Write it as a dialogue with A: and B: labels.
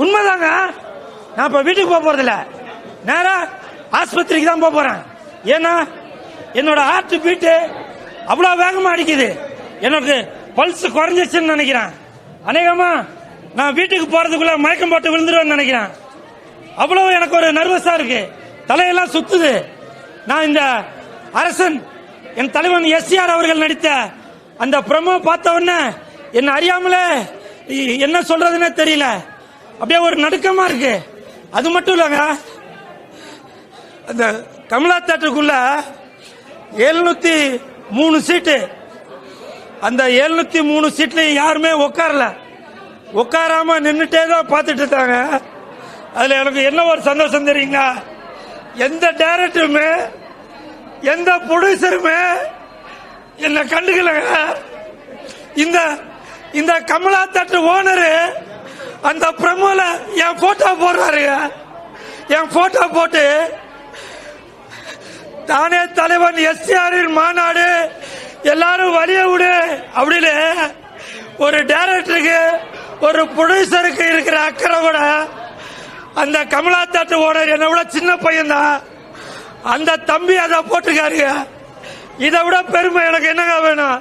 A: உண்மைதாங்க. நான் இப்ப வீட்டுக்கு போக போறதில்ல, நேரா ஆஸ்பத்திரிக்கு தான் போக போறேன். ஏன்னா என்னோட ஹார்ட் பீட்டு அவ்வளவு வேகமா அடிக்குது. எனக்கு பல்ஸ் குறைஞ்சிச்சுன்னு நினைக்கிறேன். அநேகமா நான் வீட்டுக்கு போறதுக்குள்ள மயக்கம் போட்டு விழுந்துருவேன்னு நினைக்கிறேன். அவ்வளவு எனக்கு ஒரு நர்வஸா இருக்கு, தலையெல்லாம் சுத்துது. நான் இந்த அரசன் என் தலைவன் எஸ்ஆர் அவர்கள் நடித்த அந்த ப்ரோமோ பார்த்த உடனே என்ன அறியாமலே என்ன சொல்றதுன்னு தெரியல, அப்படியே ஒரு நடுக்கமா இருக்கு. அது மட்டும் இல்லங்க, அந்த கமலா தியேட்டருக்குள்ள 703 சீட்டு, அந்த 703 சீட்லயும் யாருமே உட்காரல, உட்காராம நின்றுட்டே தான் பார்த்துட்டு இருந்தாங்க. அதுல எனக்கு என்ன ஒரு சந்தோஷம் தெரியுங்களா, எந்த டைரக்டருமே எந்த ப்ரொடியூசருமே என்ன கண்டுக்கலங்க. இந்த கமலா தியேட்டர் ஓனரு அந்த ப்ரோமோல என் போட்டோ போடுறாரு. என் போட்டோ போட்டு தானே தலைவன் எஸ்ஆரின் மாநாடு எல்லாரும் வழிய விடு அப்படின்னு ஒரு டைரக்டருக்கு ஒரு ப்ரொடியூசருக்கு இருக்கிற அக்கறை கூட அந்த கமலா தியேட்டர் ஓனர் என்னை விட சின்ன பையன் தான், அந்த தம்பி அதை போட்டுக்காரு. இதை விட பெருமை எனக்கு என்னங்க வேணும்?